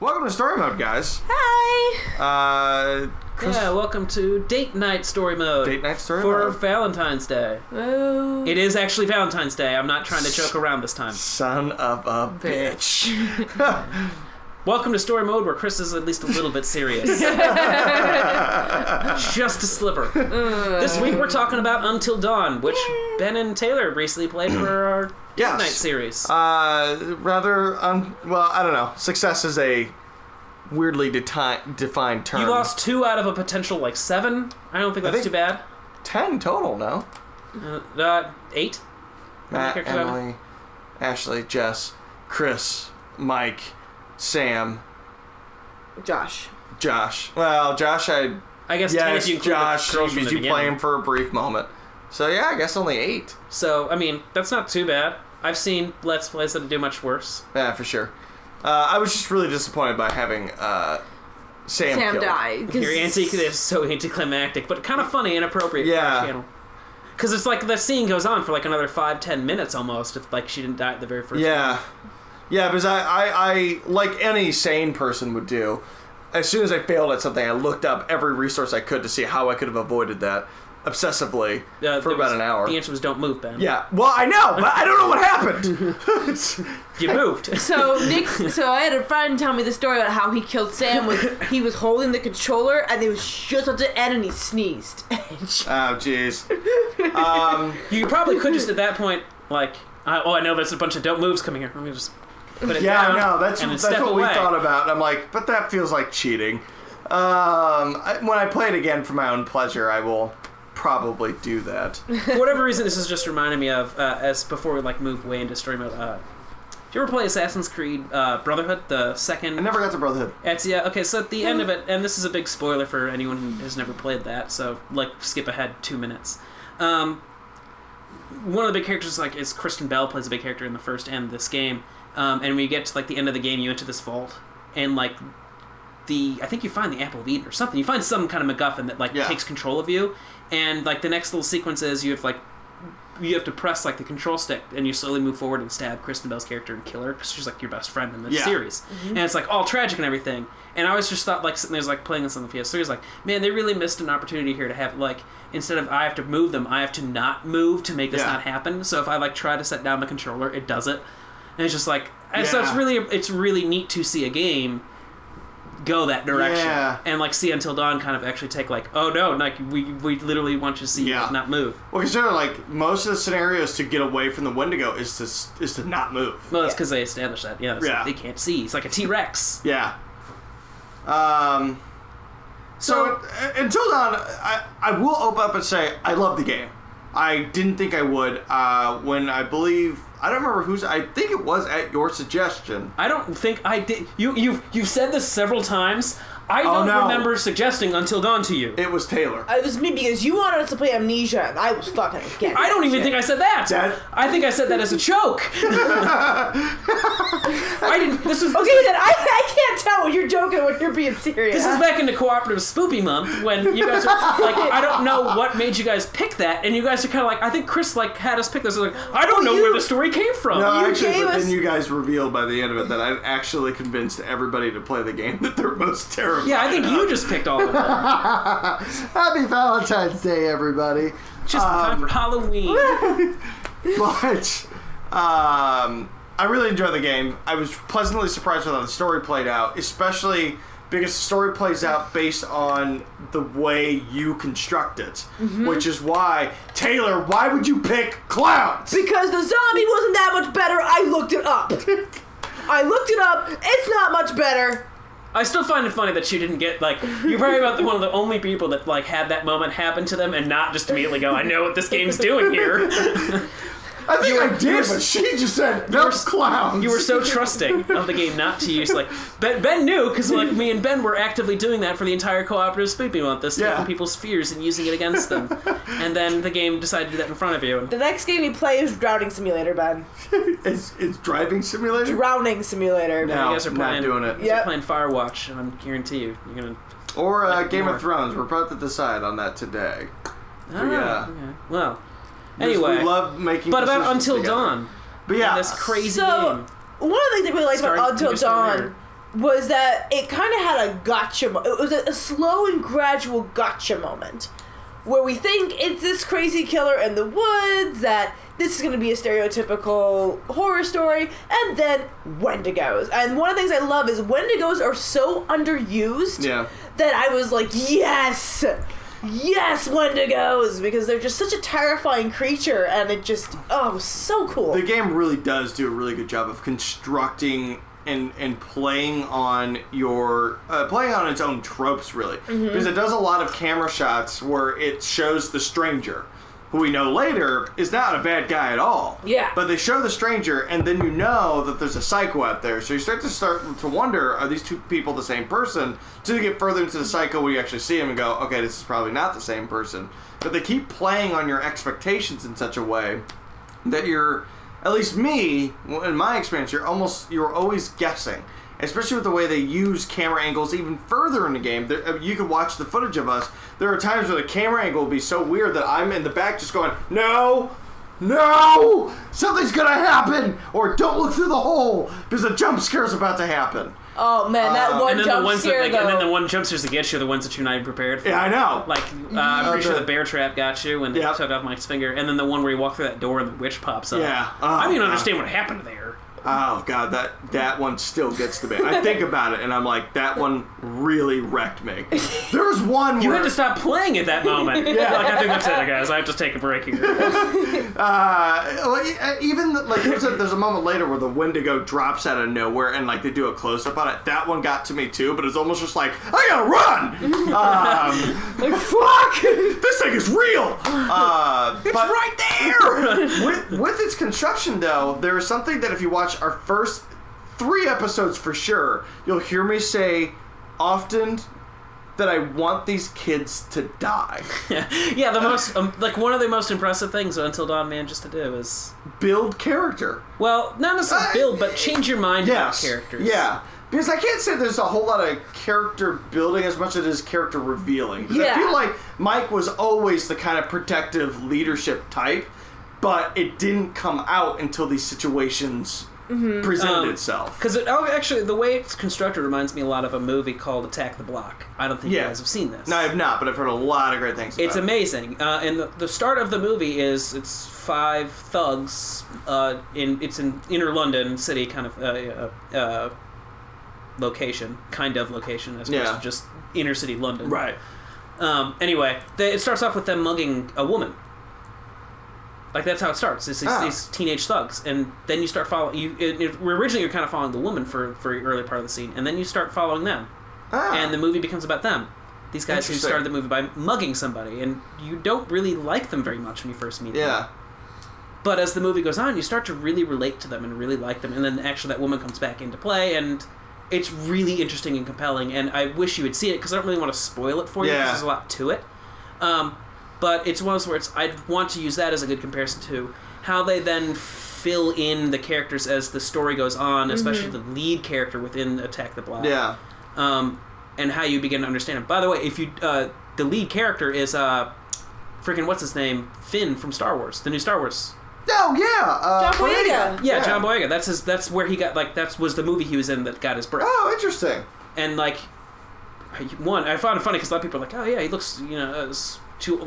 Welcome to Story Mode, guys. Hi. Chris... Yeah, welcome to Date Night Story Mode. Date Night Story for Mode. Valentine's Day. Oh. It is actually Valentine's Day. I'm not trying to joke around this time. Son of a bitch. Welcome to Story Mode, where Chris is at least a little bit serious. Just a sliver. This week we're talking about Until Dawn, which Ben and Taylor recently played for our Date Night series. Well, I don't know. Success is a weirdly defined term. You lost 2 out of a potential, 7? I don't think that's too bad. 10 total, no? 8? Matt, Emily, Ashley, Jess, Chris, Mike, Sam, Josh. Well, Josh, I guess yes, you Josh, you play him for a brief moment. So yeah, I guess only 8. So, I mean, that's not too bad. I've seen Let's Plays that do much worse. Yeah, for sure. I was just really disappointed by having Sam killed. die. Your is so anticlimactic, but kind of funny and appropriate for our channel. Because it's like the scene goes on for another 5-10 minutes almost, if she didn't die at the very first time. Yeah, because I like any sane person would do, as soon as I failed at something, I looked up every resource I could to see how I could have avoided that obsessively for about an hour. The answer was don't move, Ben. Yeah, well, I know, but I don't know what happened. You moved. So I had a friend tell me the story about how he killed Sam. He was holding the controller and it was just about to end and he sneezed. Oh, jeez. You probably could just at that point, I know there's a bunch of don't moves coming here. Let me just put it down. Yeah, no, that's what we thought about. And I'm like, but that feels like cheating. When I play it again for my own pleasure, I will probably do that. For whatever reason, this is just reminding me of, as before we move way into story mode, did you ever play Assassin's Creed Brotherhood, the second? I never got to Brotherhood. Okay, so at the end of it, and this is a big spoiler for anyone who has never played that, so skip ahead 2 minutes. One of the big characters is Kristen Bell plays a big character in the first and this game, and when you get to the end of the game, you enter this vault, and I think you find the Apple of Eden or something. You find some kind of MacGuffin that takes control of you, and the next little sequence is you have to press the control stick, and you slowly move forward and stab Kristen Bell's character and kill her because she's your best friend in the series, and it's all tragic and everything. And I always just thought sitting there playing this on the PS3 man, they really missed an opportunity here to have instead of I have to move them, I have to not move to make this not happen. So if I try to set down the controller, it does it, and it's just so it's really neat to see a game go that direction and see Until Dawn kind of actually take oh no, we literally want you to see not move. Well, consider most of the scenarios to get away from the Wendigo is to not move. Well, that's because they established that. They can't see. It's like a T-Rex. Yeah. So Until Dawn, I will open up and say I love the game. I didn't think I would when I don't remember I think it was at your suggestion. I don't think I did. You've said this several times. I don't remember suggesting Until Dawn to you. It was Taylor. It was me because you wanted us to play Amnesia and I was fucking against I don't even think I said that. I think I said that as a joke. I didn't. This is okay. Then I can't tell when you're joking when you're being serious. This is back into Co-Operative Spoopy Month when you guys are I don't know what made you guys pick that, and you guys are kind of I think Chris had us pick this. I don't know where the story came from. No, actually, but then you guys revealed by the end of it that I actually convinced everybody to play the game that they're most terrible. Yeah, I think you just picked all of them. Happy Valentine's Day, everybody. Just in time for Halloween. But I really enjoyed the game. I was pleasantly surprised with how the story played out, especially because the story plays out based on the way you construct it. Which is why, Taylor, why would you pick clowns? Because the zombie wasn't that much better. I looked it up. It's not much better. I still find it funny that she didn't get, you're probably about one of the only people that, had that moment happen to them and not just immediately go, I know what this game's doing here. I think I did, but she just said, no clowns. You were so trusting of the game not to use, Ben knew, because, me and Ben were actively doing that for the entire Co-Operative Spoopy Month, taking people's fears and using it against them. And then the game decided to do that in front of you. The next game you play is Drowning Simulator, Ben. It's Driving Simulator? Drowning Simulator. No, you guys are playing, not doing it. You guys are playing Firewatch, and I guarantee you, you're going to... Or Game of Thrones. We're about to decide on that today. Okay. Well... Anyway, we love making about Until together. Dawn. But yeah, this crazy game. One of the things I really liked about Until Dawn was that it kind of had a gotcha. It was a slow and gradual gotcha moment, where we think it's this crazy killer in the woods, that this is going to be a stereotypical horror story, and then Wendigos. And one of the things I love is Wendigos are so underused that I was like, yes, Wendigos, because they're just such a terrifying creature, and it just, so cool. The game really does do a really good job of constructing and playing on playing on its own tropes, really, because it does a lot of camera shots where it shows the stranger, who we know later is not a bad guy at all. Yeah. But they show the stranger, and then you know that there's a psycho out there. So you start to wonder, are these two people the same person? Until you get further into the psycho where you actually see him and go, okay, this is probably not the same person. But they keep playing on your expectations in such a way that you're, at least me, in my experience, you're always guessing. Especially with the way they use camera angles even further in the game. You can watch the footage of us. There are times where the camera angle will be so weird that I'm in the back just going, no, something's gonna happen, or don't look through the hole, because a jump scare is about to happen. Oh man, that one jump scare though. And then the one jump scares that get you are the ones that you're not even prepared for. Yeah, I know. Like, I'm pretty sure the bear trap got you when they took off Mike's finger, and then the one where you walk through that door and the witch pops up. Yeah. I don't even understand what happened there. Oh god, that one still gets to me. I think about it and I'm like, that one really wrecked me. There was one where you had to stop playing at that moment. Yeah. Like, I think that's it, guys. I have to take a break here. Even like there's a moment later where the Wendigo drops out of nowhere and like they do a close up on it. That one got to me too, but it's almost just like, I gotta run. Like, fuck, this thing is real. It's right there. With its construction though, there is something that if you watch our first 3 episodes for sure, you'll hear me say often that I want these kids to die. Yeah, the most one of the most impressive things Until Dawn manages to do is build character. Well, not necessarily build, but change your mind about characters. Yeah. Because I can't say there's a whole lot of character building as much as it is character revealing. I feel like Mike was always the kind of protective leadership type, but it didn't come out until these situations presented itself. Because actually, the way it's constructed reminds me a lot of a movie called Attack the Block. I don't think you guys have seen this. No, I have not, but I've heard a lot of great things about it. It's amazing. And the start of the movie is it's 5 thugs it's in inner London city kind of location, as opposed to just inner city London. Right. Anyway, it starts off with them mugging a woman. Like, that's how it starts. It's these teenage thugs, and then you start following. Originally, you're kind of following the woman for the early part of the scene, and then you start following them, and the movie becomes about them. These guys who started the movie by mugging somebody, and you don't really like them very much when you first meet them. Yeah. But as the movie goes on, you start to really relate to them and really like them, and then actually that woman comes back into play, and it's really interesting and compelling. And I wish you would see it because I don't really want to spoil it for you because there's a lot to it. But it's one of those where I'd want to use that as a good comparison to how they then fill in the characters as the story goes on, especially the lead character within Attack the Block. Yeah. And how you begin to understand him. By the way, if you the lead character is freaking what's his name? Finn from Star Wars, the new Star Wars. Oh yeah, John Boyega. Yeah, John Boyega. That's where he got was the movie he was in that got his break. Oh, interesting. And I found it funny because a lot of people are like, oh yeah, he looks too too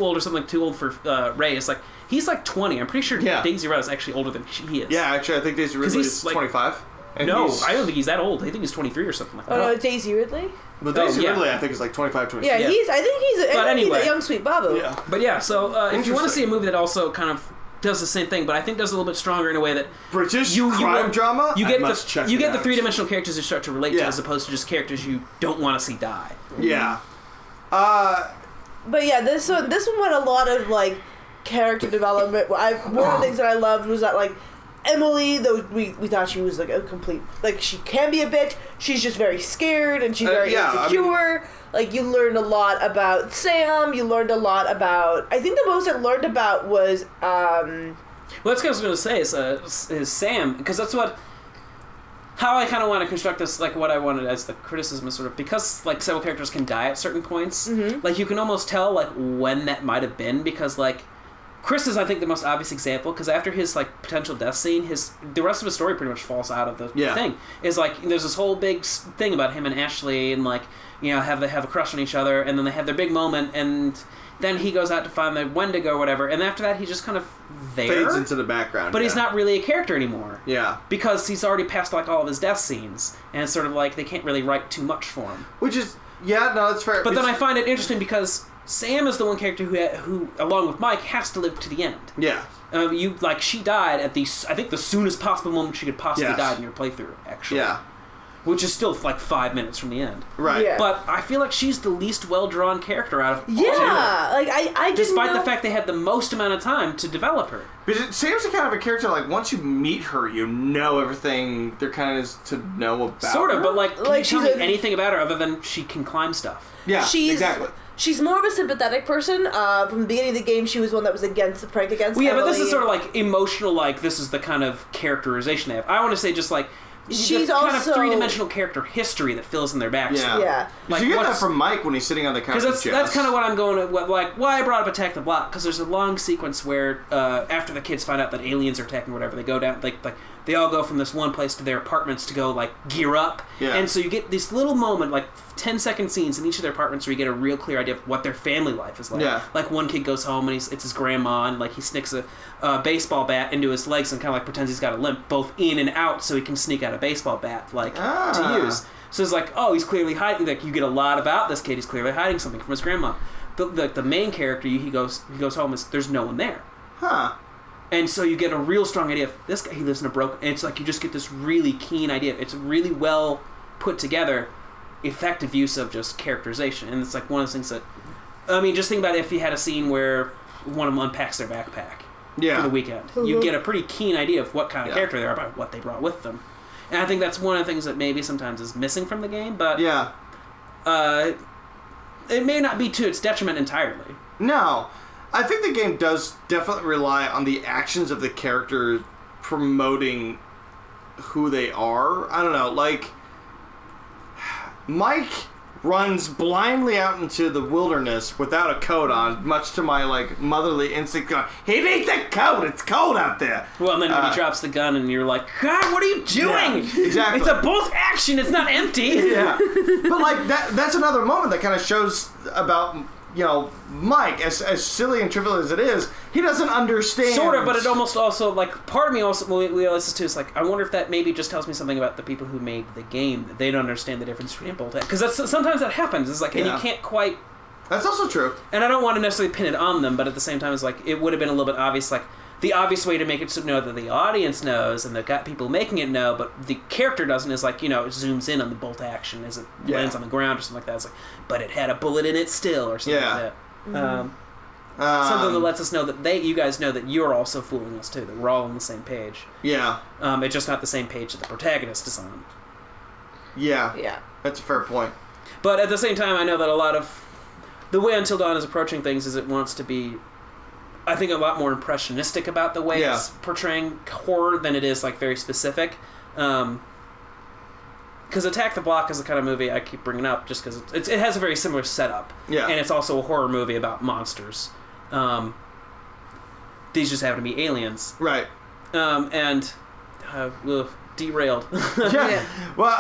old or something, too old for Rey. It's like he's like 20. I'm pretty sure Daisy Ridley is actually older than he is. Yeah, actually, I think Daisy Ridley is 25. No, I don't think he's that old. I think he's 23 or something like that. Oh no, Daisy Ridley. But Daisy Ridley, I think, is like 25, 26. Yeah, I think he's a young sweet Babu. Yeah. But yeah, so if you want to see a movie that also kind of does the same thing, but I think does a little bit stronger in a way that British crime drama. You get the 3-dimensional characters you start to relate to, as opposed to just characters you don't want to see die. Yeah. But yeah, this one went a lot of character development. One of the things that I loved was that Emily, though we thought she was a complete she can be a bitch. She's just very scared and she's very insecure. You learned a lot about Sam. You learned a lot about. I think the most I learned about was. Well, that's what I was going to say is Sam, because that's how I kind of want to construct this, what I wanted as the criticism is sort of, because, several characters can die at certain points, you can almost tell, when that might have been, because, Chris is, I think, the most obvious example, because after his, like, potential death scene, the rest of his story pretty much falls out of the thing. Is, like, there's this whole big thing about him and Ashley, and, like, you know, they have a crush on each other, and then they have their big moment, and then he goes out to find the Wendigo or whatever, and after that, he's just kind of there. Fades into the background. But he's not really a character anymore. Yeah. Because he's already passed, like, all of his death scenes, and it's sort of like they can't really write too much for him. Which is, yeah, no, that's fair. But then I find it interesting because Sam is the one character who, along with Mike, has to live to the end. Yeah. She died at I think the soonest possible moment she could possibly die in your playthrough, actually. Yeah. Which is still like 5 minutes from the end. Right. Yeah. But I feel like she's the least well-drawn character out of all of them. Like, I despite the fact they had the most amount of time to develop her. But Sam's the kind of a character, like, once you meet her, you know everything there kind of is to know about Sort of, her. but, like, can you tell me anything about her other than she can climb stuff? Yeah, exactly. She's more of a sympathetic person. From the beginning of the game, she was one that was against the prank against Emily. Yeah, but this is sort of, like, emotional, like, this is the kind of characterization they have. I want to say just, like, she's kind also of three-dimensional character history that fills in their backstory. Yeah. Like, you get that from Mike when he's sitting on the couch. Because that's kind of what I'm going to, like, why I brought up Attack the Block, because there's a long sequence where, after the kids find out that aliens are attacking or whatever, they go down, like they all go from this one place to their apartments to go, like, gear up. Yeah. And so you get this little moment, like, 10-second scenes in each of their apartments where you get a real clear idea of what their family life is like. Yeah. Like, one kid goes home and it's his grandma, and, like, he snicks a baseball bat into his legs and kind of, like, pretends he's got a limp, both in and out, so he can sneak out a baseball bat, like, to use. So it's like, oh, he's clearly hiding. Like, you get a lot about this kid. He's clearly hiding something from his grandma. The main character, he goes home, there's no one there. Huh. And so you get a real strong idea of this guy, he lives in a broken... And it's like you just get this really keen idea. It's really well put together, effective use of just characterization. And it's like one of those things that... I mean, just think about if you had a scene where one of them unpacks their backpack for the weekend. Mm-hmm. You get a pretty keen idea of what kind of character they are by what they brought with them. And I think that's one of the things that maybe sometimes is missing from the game, but... Yeah. It may not be to its detriment entirely. No. I think the game does definitely rely on the actions of the characters promoting who they are. I don't know, like, Mike runs blindly out into the wilderness without a coat on, much to my, like, motherly instinct going, he needs a coat, it's cold out there. Well, and then when he drops the gun and you're like, God, what are you doing? Yeah, exactly. It's a both action, it's not empty. Yeah. But, like, that's another moment that kind of shows about... You know, Mike, as silly and trivial as it is, he doesn't understand. Sort of, but it almost also, like, part of me also realizes too, is like, I wonder if that maybe just tells me something about the people who made the game, that they don't understand the difference between bolt action. Because sometimes that happens. It's like, and you can't quite... That's also true. And I don't want to necessarily pin it on them, but at the same time, it's like, it would have been a little bit obvious, like, the obvious way to make it so know that the audience knows and the people making it know, but the character doesn't, is like, you know, it zooms in on the bolt action as it lands on the ground or something like that. It's like, but it had a bullet in it still, or something like that. Something that lets us know that you guys know that you're also fooling us too, that we're all on the same page. Yeah. It's just not the same page that the protagonist is on. Yeah. Yeah. That's a fair point. But at the same time, I know that a lot of the way Until Dawn is approaching things is it wants to be, I think, a lot more impressionistic about the way it's portraying horror than it is, like, very specific. Because Attack the Block is the kind of movie I keep bringing up just because it has a very similar setup. Yeah. And it's also a horror movie about monsters. These just happen to be aliens. Right. Derailed. Yeah. Well,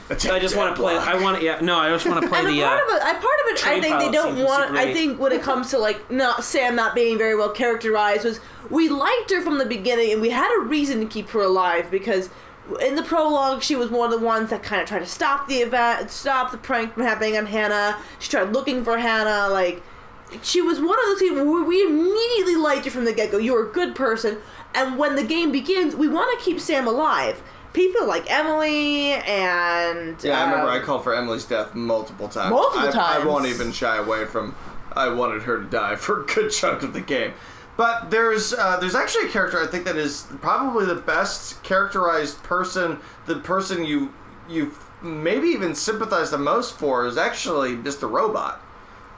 I just want to play. I just want to play and the. Part of it, I think they don't want. I think when it comes to, like, Sam not being very well characterized, was we liked her from the beginning and we had a reason to keep her alive because in the prologue she was one of the ones that kind of tried to stop the event, stop the prank from happening on Hannah. She tried looking for Hannah. Like, she was one of those people where we immediately liked her from the get go. You were a good person, and when the game begins, we want to keep Sam alive. People like Emily and... Yeah, I remember I called for Emily's death multiple times. I won't even shy away from... I wanted her to die for a good chunk of the game. But there's actually a character I think that is probably the best characterized person, the person you maybe even sympathize the most for is actually Mr. Robot.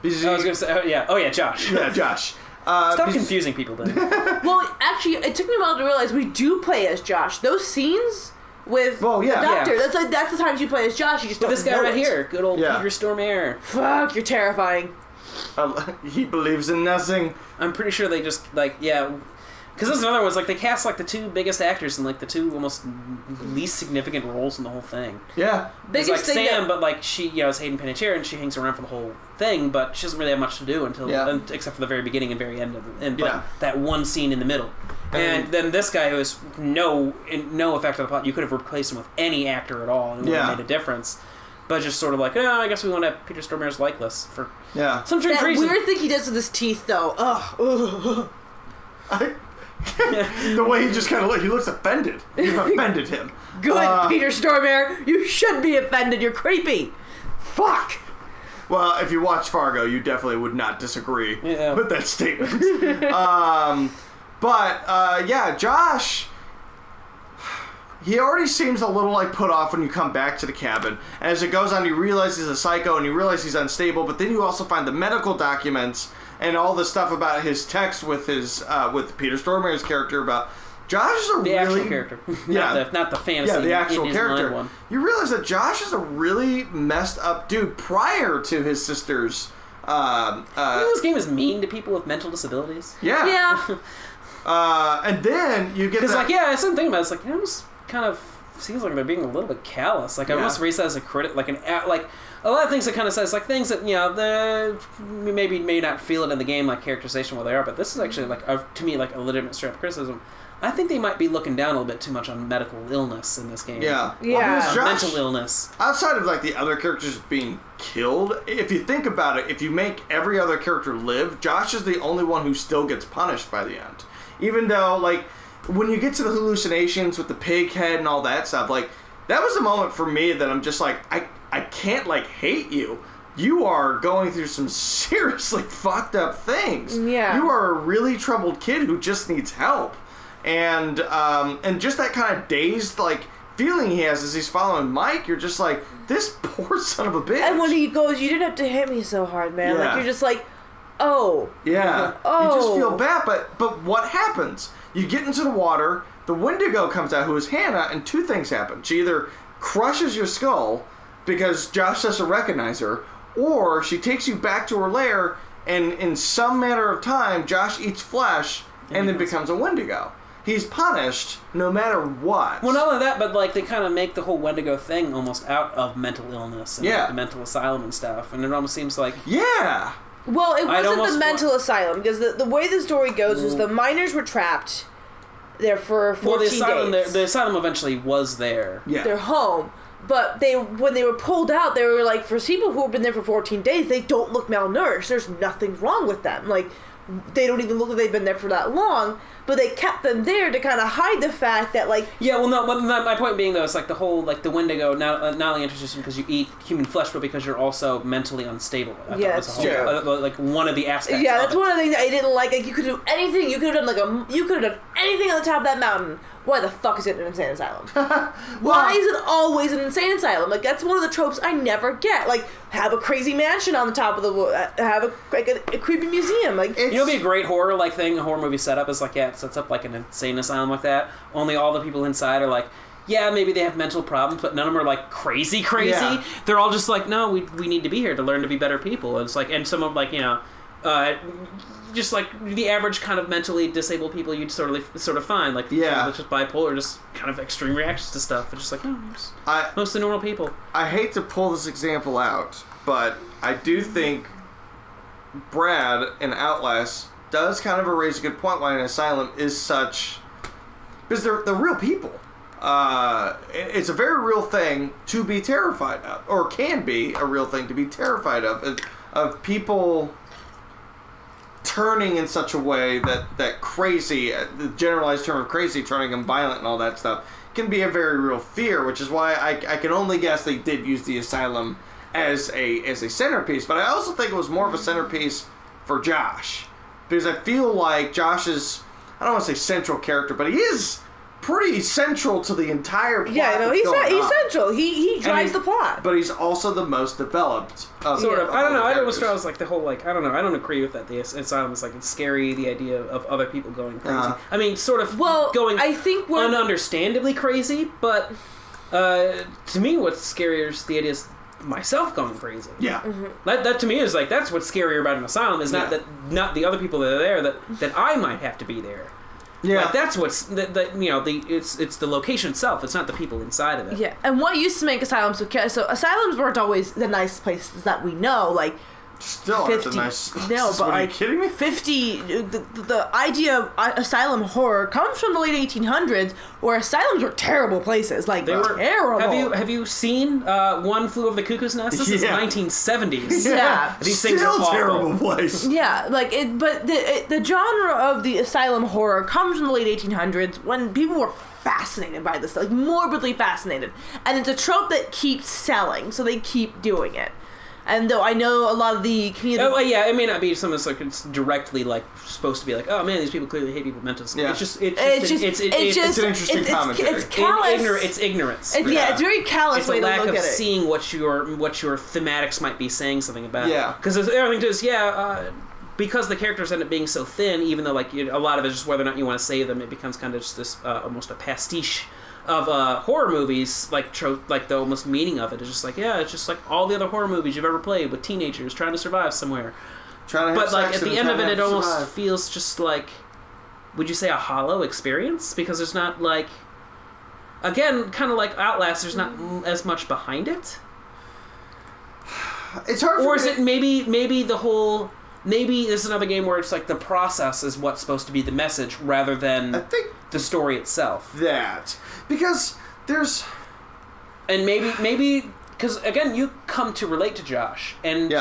I was going to say, oh yeah, Josh. Yeah, Josh. Stop confusing people then. Well, actually, it took me a while to realize we do play as Josh. Those scenes... with the doctor. Yeah. That's the times you play as Josh. You just don't this guy know right it. here, good old Peter Stormare. Fuck, you're terrifying. He believes in nothing. I'm pretty sure they just, like, yeah... Because there's another one, it's like they cast like the two biggest actors in like the two almost least significant roles in the whole thing. Yeah. It's like Sam, but like she, is Hayden Panettiere and she hangs around for the whole thing, but she doesn't really have much to do except for the very beginning and very end of it. But that one scene in the middle. And then this guy who has no effect on the plot, you could have replaced him with any actor at all and it would have made a difference. But just sort of like, I guess we want to have Peter Stormare's likeness for some strange reason. That weird thing he does with his teeth, though. The way he just kind of he looks offended. You've offended him. Good, Peter Stormare. You should be offended. You're creepy. Fuck. Well, if you watch Fargo, you definitely would not disagree with that statement. Josh, he already seems a little like put off when you come back to the cabin. As it goes on, you realize he's a psycho and you realize he's unstable, but then you also find the medical documents and all the stuff about his text with his with Peter Stormare's character about Josh is the actual character, not the fantasy. Yeah, the actual character. One. You realize that Josh is a really messed up dude prior to his sister's. This game is mean to people with mental disabilities. Yeah. And then you get because I was thinking about it, it's like it almost kind of seems like they're being a little bit callous. Like I almost raise that as a critic, like a lot of things that kind of says like things that you maybe may not feel it in the game like characterization where they are, but this is actually like to me like a legitimate straight up criticism. I think they might be looking down a little bit too much on medical illness in this game. Yeah. Josh, mental illness. Outside of like the other characters being killed, if you think about it, if you make every other character live, Josh is the only one who still gets punished by the end. Even though like when you get to the hallucinations with the pig head and all that stuff, like that was a moment for me that I'm just like I can't like hate you. You are going through some seriously fucked up things. Yeah. You are a really troubled kid who just needs help. And just that kind of dazed like feeling he has as he's following Mike, you're just like, this poor son of a bitch. And when he goes, you didn't have to hit me so hard, man. Yeah. Like you're just like, oh. Yeah. Oh. You just feel bad, but what happens? You get into the water, the Wendigo comes out, who is Hannah, and two things happen. She either crushes your skull because Josh doesn't recognize her, or she takes you back to her lair, and in some manner of time, Josh eats flesh and then becomes a Wendigo. He's punished no matter what. Well, not only that, but like they kind of make the whole Wendigo thing almost out of mental illness and like, the mental asylum and stuff, and it almost seems like Well, it wasn't the mental asylum because the way the story goes is the miners were trapped there for 14 days. The asylum eventually was there. Yeah, their home. But when they were pulled out, they were like, for people who have been there for 14 days, they don't look malnourished. There's nothing wrong with them. Like, they don't even look like they've been there for that long. But they kept them there to kind of hide the fact that, like... Yeah, well, no, my point being, though, it's like the whole, like, the Wendigo, not only interests you because you eat human flesh, but because you're also mentally unstable. That's true. Like, one of the aspects Yeah, that's one of the things that I didn't like. Like, you could do anything. You could have done, you could have done anything on the top of that mountain. Why the fuck is it an insane asylum? Why is it always an insane asylum? Like, that's one of the tropes I never get. Like, have a crazy mansion on the top of the... have a creepy museum. Like, you know, it'd be a great horror thing. A horror movie setup is like, it sets up like an insane asylum like that. Only all the people inside are like, maybe they have mental problems, but none of them are like crazy. Yeah. They're all just like, no, we need to be here to learn to be better people. And it's like, and some of like, just like the average kind of mentally disabled people you'd sort of find, like just bipolar, just kind of extreme reactions to stuff. It's just like, no, just mostly normal people. I hate to pull this example out, but I do think Brad in Outlast does kind of raise a good point why an asylum is such, because they're real people. It's a very real thing to be terrified of, or can be a real thing to be terrified of people turning in such a way that crazy, the generalized term of crazy, turning them violent and all that stuff, can be a very real fear, which is why I can only guess they did use the asylum as a centerpiece, but I also think it was more of a centerpiece for Josh, because I feel like Josh is, I don't want to say central character, but he is pretty central to the entire plot. Yeah, no, he's central. He drives the plot. But he's also the most developed. Sort of. I don't know. I was like the whole like I don't know. I don't agree with that. The asylum is like it's scary. The idea of other people going crazy. I mean, sort of going. I think ununderstandably crazy. But to me, what's scarier is the idea is myself going crazy. Yeah. That to me is like, that's what's scarier about an asylum, is not not the other people that are there, that I might have to be there. Yeah. Like, that's what's it's the location itself. It's not the people inside of it. Yeah, and what used to make asylums so asylums weren't always the nice places that we know. Like, Still 50, aren't the nice. No, but are you kidding me? 50. The idea of asylum horror comes from the late 1800s, where asylums were terrible places. Like, they were terrible. Have you seen One Flew Over the Cuckoo's Nest? This is 1970s. Yeah, these things are awful. Terrible place. Yeah, like it. But the genre of the asylum horror comes from the late 1800s, when people were fascinated by this, like morbidly fascinated, and it's a trope that keeps selling, so they keep doing it. And though I know a lot of the community... Oh, yeah, it may not be something that's like, it's directly, like, supposed to be like, oh, man, these people clearly hate people mentally. Yeah. It's just an interesting commentary. It's callous. It's ignorance. It's very callous way to look at it. It's a lack of seeing what your thematics might be saying something about. Yeah. Because everything just, because the characters end up being so thin, even though, like, a lot of it is just whether or not you want to save them, it becomes kind of just this, almost a pastiche of horror movies, like the almost meaning of it is just like, it's just like all the other horror movies you've ever played with teenagers trying to survive somewhere. But like at the end of it, it almost feels just like, would you say a hollow experience? Because there's not like, again, kind of like Outlast, there's not as much behind it. It's hard. Or is it maybe the whole? Maybe this is another game where it's like the process is what's supposed to be the message rather than I think the story itself. That. Because there's... And maybe because, again, you come to relate to Josh. And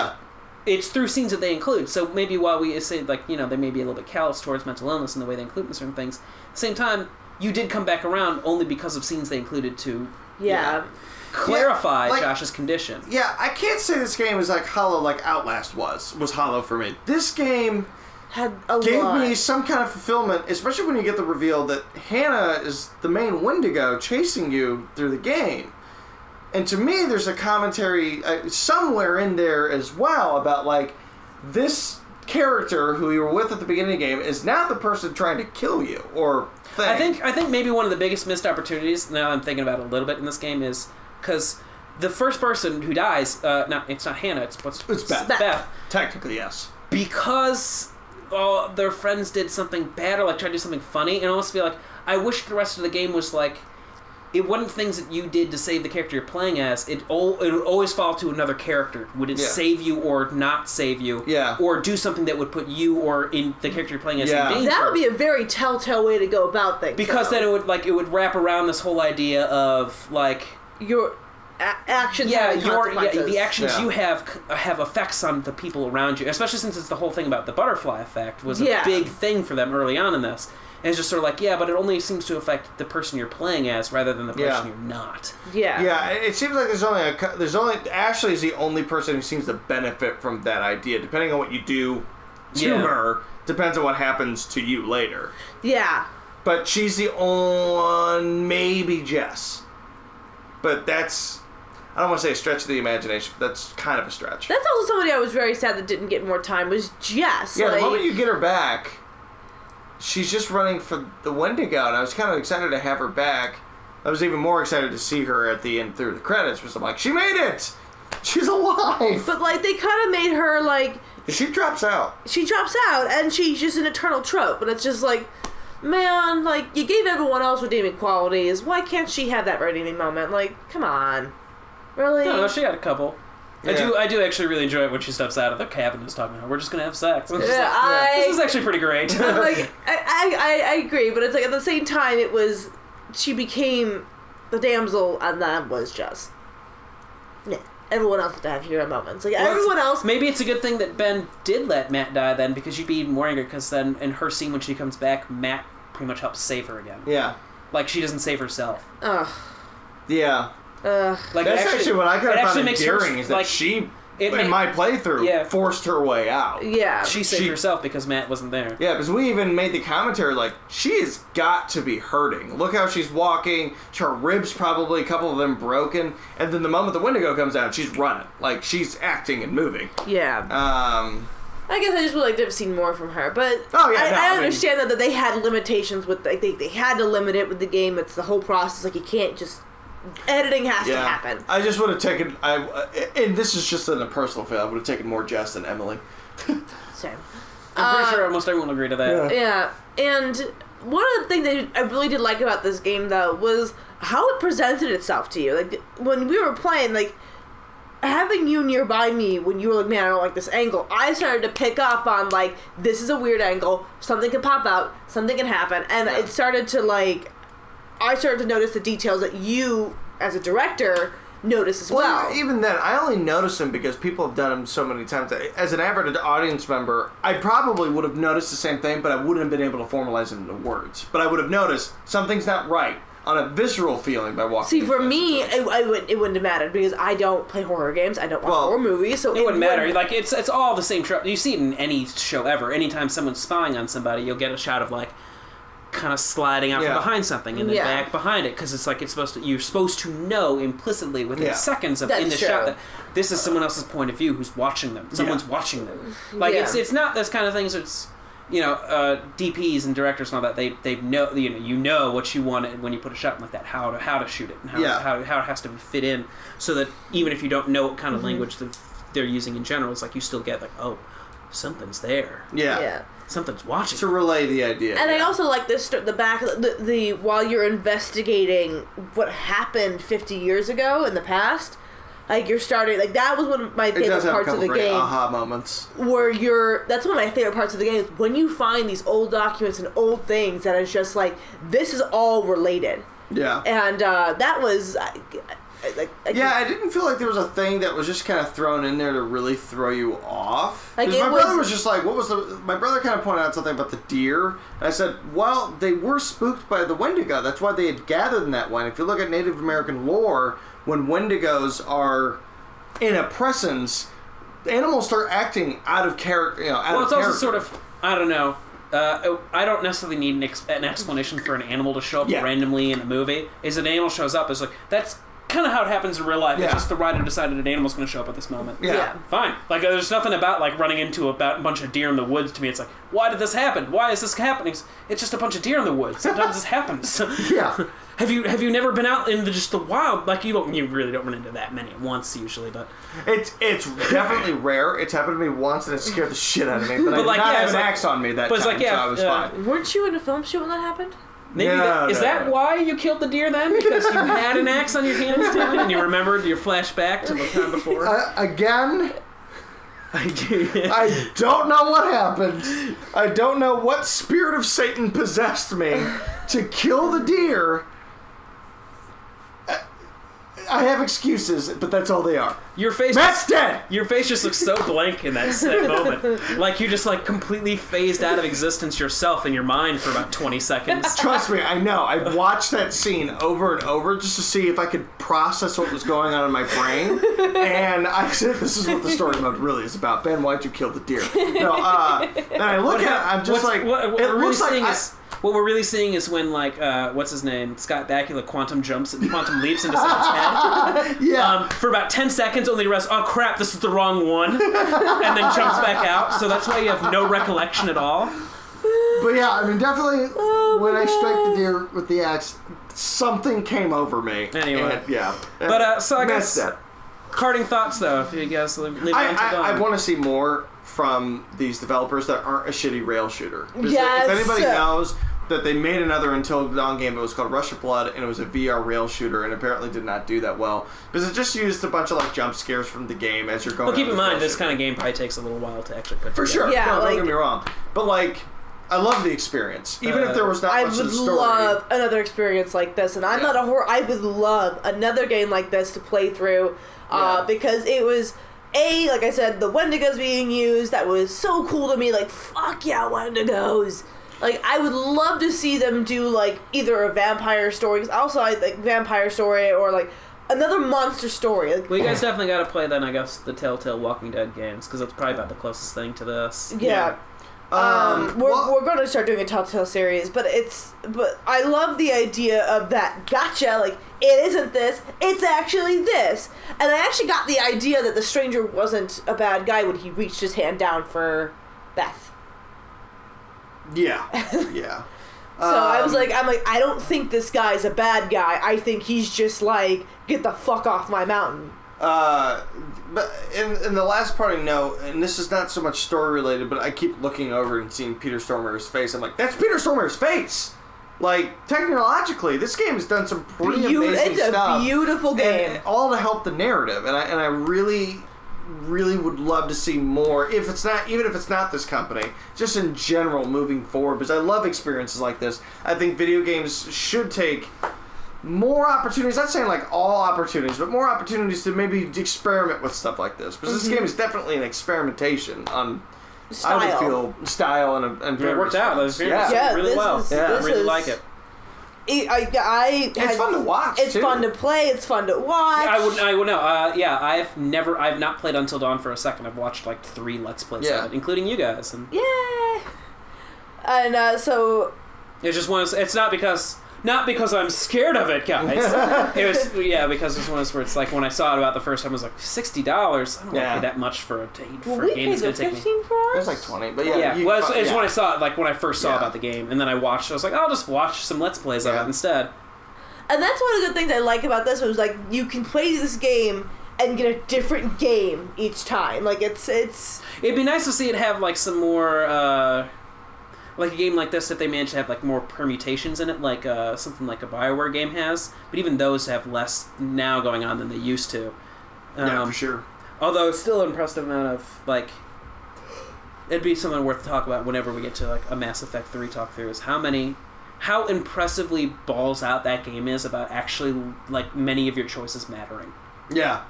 it's through scenes that they include. So maybe while we say, like, they may be a little bit callous towards mental illness in the way they include certain things, at the same time, you did come back around only because of scenes they included to... clarify Josh's condition. Yeah, I can't say this game is like hollow like Outlast was hollow for me. This game gave me some kind of fulfillment, especially when you get the reveal that Hannah is the main Wendigo chasing you through the game. And to me, there's a commentary somewhere in there as well about, like, this character who you were with at the beginning of the game is now the person trying to kill you, or thing. I think maybe one of the biggest missed opportunities, now I'm thinking about it a little bit in this game, is because the first person who dies, it's not Hannah, it's Beth. Technically, yes. Because their friends did something bad or like tried to do something funny, and I almost feel like I wish the rest of the game was like, it wasn't things that you did to save the character you're playing as. It would always fall to another character. Would it save you or not save you? Yeah. Or do something that would put you or in the character you're playing as in danger? That would be a very telltale way to go about things. Because then it would wrap around this whole idea of like your actions. The actions you have effects on the people around you. Especially since it's the whole thing about the butterfly effect was a big thing for them early on in this. And it's just sort of like, but it only seems to affect the person you're playing as rather than the person you're not. Yeah. Yeah, it seems like there's only Ashley is the only person who seems to benefit from that idea. Depending on what you do to her, depends on what happens to you later. Yeah. But she's the only one, maybe Jess. But that's, I don't want to say a stretch of the imagination, but that's kind of a stretch. That's also somebody I was very sad that didn't get more time, was Jess. Yeah, the moment you get her back, she's just running for the Wendigo, and I was kind of excited to have her back. I was even more excited to see her at the end through the credits, because I'm like, she made it! She's alive! But, like, they kind of made her, like... She drops out. She drops out, and she's just an eternal trope, and it's just like, man, like, you gave everyone else redeeming qualities, why can't she have that redeeming moment? Like, come on. Really? No, she had a couple. Yeah. I do actually really enjoy it when she steps out of the cabin and is talking to her. We're just gonna have sex. This is actually pretty great. Like, I agree, but it's like at the same time she became the damsel, and that was just everyone else had to have hero moments. Like everyone else. Maybe it's a good thing that Ben did let Matt die then, because you'd be even more angry. Because then in her scene when she comes back, Matt pretty much helps save her again. Yeah. Like she doesn't save herself. Ugh. Yeah. Like that's actually what I kind of found endearing, is that like, she, in my playthrough, forced her way out. Yeah. She saved herself because Matt wasn't there. Yeah, because we even made the commentary, like, she has got to be hurting. Look how she's walking. Her ribs probably, a couple of them broken. And then the moment the Wendigo comes out, she's running. Like, she's acting and moving. Yeah. I guess I just would like to have seen more from her, but I understand that they had limitations with, like, they had to limit it with the game. It's the whole process, like, you can't just editing has to happen. I just would have taken, and this is just in a personal feel, I would have taken more Jess than Emily. Same. I'm pretty sure almost everyone will agree to that. Yeah, and one of the things that I really did like about this game, though, was how it presented itself to you. Like, when we were playing, like, having you nearby me when you were like, man, I don't like this angle, I started to pick up on, like, this is a weird angle, something can pop out, something can happen, and it started to, like, I started to notice the details that you, as a director, notice as well. Even then, I only noticed them because people have done them so many times. As an average audience member, I probably would have noticed the same thing, but I wouldn't have been able to formalize it into words. But I would have noticed something's not right on a visceral feeling by walking. See, for me, it wouldn't have mattered because I don't play horror games. I don't watch horror movies, so it wouldn't matter. Like it's all the same trope. You see it in any show ever. Anytime someone's spying on somebody, you'll get a shot of like kind of sliding out from behind something and then back behind it because it's like you're supposed to know implicitly within seconds of in the shot that this is someone else's point of view who's watching them. Someone's watching them. Like it's not those kind of things. It's DPs and directors and all that, they know, you know what you want when you put a shot like that, how to shoot it and how it has to fit in, so that even if you don't know what kind of language they're using in general, it's like you still get like, oh, something's there. Yeah. Something's watching. To relay the idea. And I also like this, the back, the while you're investigating what happened 50 years ago in the past, like you're starting, like that was one of my favorite parts of the game. It does have a couple great aha moments. Where that's one of my favorite parts of the game, is when you find these old documents and old things that is just like, this is all related. Yeah. And that was... I didn't feel like there was a thing that was just kind of thrown in there to really throw you off. Like my brother was just like, my brother kind of pointed out something about the deer. And I said, well, they were spooked by the Wendigo. That's why they had gathered in that one. If you look at Native American lore, when Wendigos are in a presence, the animals start acting out of character. It's also sort of, I don't know. I don't necessarily need an explanation for an animal to show up randomly in a movie. Is an animal shows up, it's like, that's kind of how it happens in real life. It's just the writer decided an animal's going to show up at this moment. Yeah. Fine. Like, there's nothing about, like, running into a bunch of deer in the woods to me. It's like, why did this happen? Why is this happening? It's just a bunch of deer in the woods. Sometimes this happens. Yeah. Have you never been out in just the wild? Like, you really don't run into that many at once, usually, but... It's definitely rare. It's happened to me once, and it scared the shit out of me. But I did not have an axe on me that time, so I was fine. Weren't you in a film shoot when that happened? Maybe is that why you killed the deer then? Because you had an axe on your hands, Tim, and you remembered your flashback to the time before? Again, I don't know what happened. I don't know what spirit of Satan possessed me to kill the deer. I have excuses, but that's all they are. Matt's dead! Your face just looks so blank in that moment. Like you just like completely phased out of existence yourself in your mind for about 20 seconds. Trust me, I know. I watched that scene over and over just to see if I could process what was going on in my brain. And I said, this is what the story mode really is about. Ben, why'd you kill the deer? No, and I look at it, I'm just like, it looks like... What we're really seeing is when, like, what's his name? Scott Bakula quantum leaps into someone's head. Yeah. For about 10 seconds, only to realize, oh crap, this is the wrong one. And then jumps back out. So that's why you have no recollection at all. But yeah, I mean, definitely when I strike the deer with the axe, something came over me. Anyway. And, But, so I guess, parting thoughts, though, if you guys leave it I want to see more from these developers that aren't a shitty rail shooter. Yes. If anybody knows that they made another Until Dawn game, it was called Rush of Blood, and it was a VR rail shooter, and apparently did not do that well because it just used a bunch of like jump scares from the game as you're going. Well, keep in mind this kind of game probably takes a little while to actually put together. For sure. Yeah, no, don't get me wrong, but like, I love the experience, even if there was not much of the story. I would love another experience like this, and I'm not a horror. I would love another game like this to play through, because it was. Like I said, the Wendigos being used, that was so cool to me. Like, fuck yeah, Wendigos. Like, I would love to see them do, like, either a vampire story, also, I think, vampire story, or, like, another monster story. Like, well, you guys definitely got to play, then, I guess, the Telltale Walking Dead games, because that's probably about the closest thing to this. Yeah. We're going to start doing a Telltale series, but I love the idea of that gotcha, like, it isn't this, it's actually this. And I actually got the idea that the stranger wasn't a bad guy when he reached his hand down for Beth. Yeah. Yeah. So I'm like, I don't think this guy's a bad guy. I think he's just like, get the fuck off my mountain. But in the last part I know, and this is not so much story related, but I keep looking over and seeing Peter Stormare's face. I'm like, that's Peter Stormare's face! Like, technologically, this game has done some pretty amazing stuff. It's a beautiful game. And all to help the narrative. And I really, really would love to see more, even if it's not this company, just in general moving forward, because I love experiences like this. I think video games should take more opportunities, not saying like all opportunities, but more opportunities to maybe experiment with stuff like this. Because this game is definitely an experimentation on style. I would feel style and it worked out. Yeah, really well. I really like it. It's fun to watch. It's too. fun to play. It's fun to watch. I would know. I've not played Until Dawn for a second. I've watched like 3 Let's Plays of it, including you guys. And yeah. And so it's just one. It's not because I'm scared of it, guys. It was because it's one of those where it's like when I saw it about the first time, I was like $60. I don't want to pay that much for a game that's going to take me. $15 It was like 20, but it's when I saw it, like when I first saw about the game, and then I watched. I was like, I'll just watch some Let's Plays of it instead. And that's one of the good things I like about this was like you can play this game and get a different game each time. Like it's. It'd be nice to see it have like some more. Like a game like this, if they manage to have like more permutations in it, like something like a BioWare game has, but even those have less now going on than they used to. Yeah, for sure. Although still an impressive amount of like, it'd be something worth to talk about whenever we get to like a Mass Effect 3 talk through. Is how impressively balls out that game is about actually like many of your choices mattering. Yeah.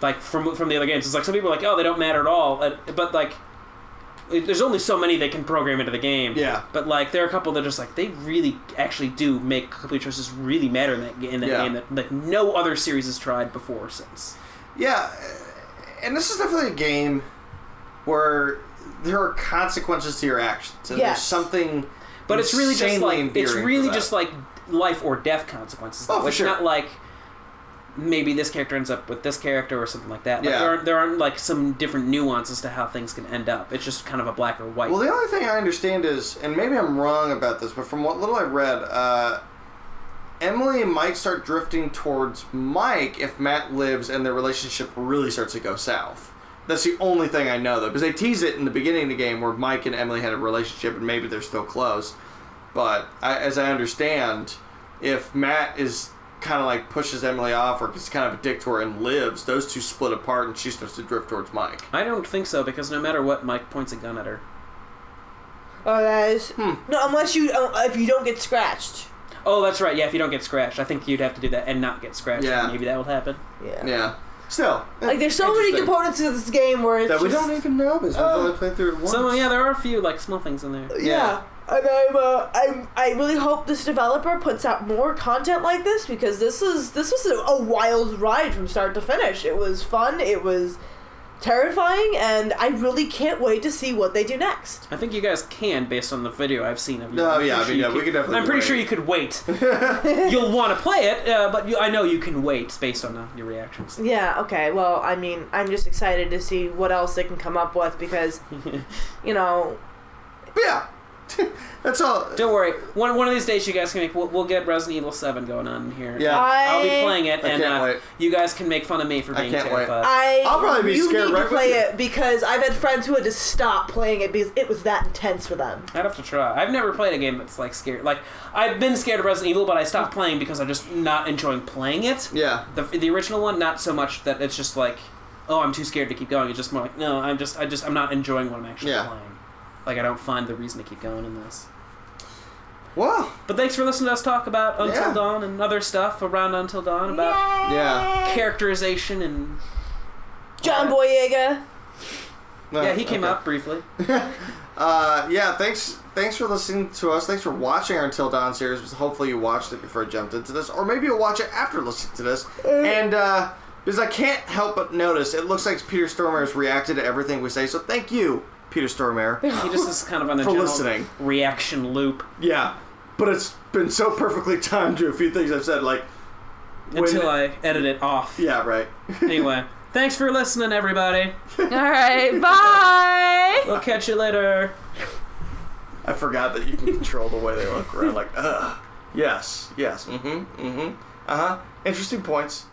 Like from the other games, it's like some people are like, oh, they don't matter at all, but like. There's only so many they can program into the game. Yeah. But like, there are a couple that are just like they really actually do make complete choices really matter in that game that like no other series has tried before or since. Yeah, and this is definitely a game where there are consequences to your actions, and there's something. But it's really just like life or death consequences. Oh, for sure. It's not like. Maybe this character ends up with this character or something like that. Like there aren't like some different nuances to how things can end up. It's just kind of a black or white. Well, the only thing I understand is, and maybe I'm wrong about this, but from what little I read, Emily and Mike start drifting towards Mike if Matt lives and their relationship really starts to go south. That's the only thing I know, though, because they tease it in the beginning of the game where Mike and Emily had a relationship and maybe they're still close. But as I understand, if Matt is kind of like pushes Emily off or is kind of a dick to her and lives, those two split apart and she starts to drift towards Mike. I don't think so, because no matter what, Mike points a gun at her. Oh, that is... No, unless if you don't get scratched. Oh, that's right, yeah, if you don't get scratched. I think you'd have to do that and not get scratched. Yeah. Maybe that would happen. Yeah. Still. Like, there's so many components to this game where it's that we don't even know because we've only played through it once. So, yeah, there are a few, like, small things in there. Yeah. And I really hope this developer puts out more content like this, because this was a wild ride from start to finish. It was fun, it was terrifying, and I really can't wait to see what they do next. I think you guys can, based on the video I've seen of you. No, we could definitely. I'm pretty sure you could wait. You'll want to play it, but I know you can wait based on your reactions. Yeah. Okay. Well, I mean, I'm just excited to see what else they can come up with, because, you know. Yeah. That's all. Don't worry. One of these days, you guys can we'll get Resident Evil 7 going on here. Yeah. I'll be playing it, and you guys can make fun of me for being terrified. I'll probably be scared right with you. You need to play it, because I've had friends who had to stop playing it because it was that intense for them. I'd have to try. I've never played a game that's like scary. Like, I've been scared of Resident Evil, but I stopped playing because I'm just not enjoying playing it. Yeah. The original one, not so much that it's just like, oh, I'm too scared to keep going. It's just more like, no, I'm not enjoying what I'm actually playing. Like, I don't find the reason to keep going in this. Well, but thanks for listening to us talk about Until Dawn and other stuff around Until Dawn about characterization and John Boyega. Yeah, he came up briefly. Thanks for listening to us. Thanks for watching our Until Dawn series. Hopefully you watched it before you jumped into this, or maybe you'll watch it after listening to this. And because I can't help but notice, it looks like Peter Stormare has reacted to everything we say. So thank you, Peter Stormare. He just is kind of on a general reaction loop. Yeah. But it's been so perfectly timed to a few things I've said, like... Until I edit it off. Yeah, right. Anyway, thanks for listening, everybody. All right, bye! We'll catch you later. I forgot that you can control the way they look around. Like, yes, interesting points.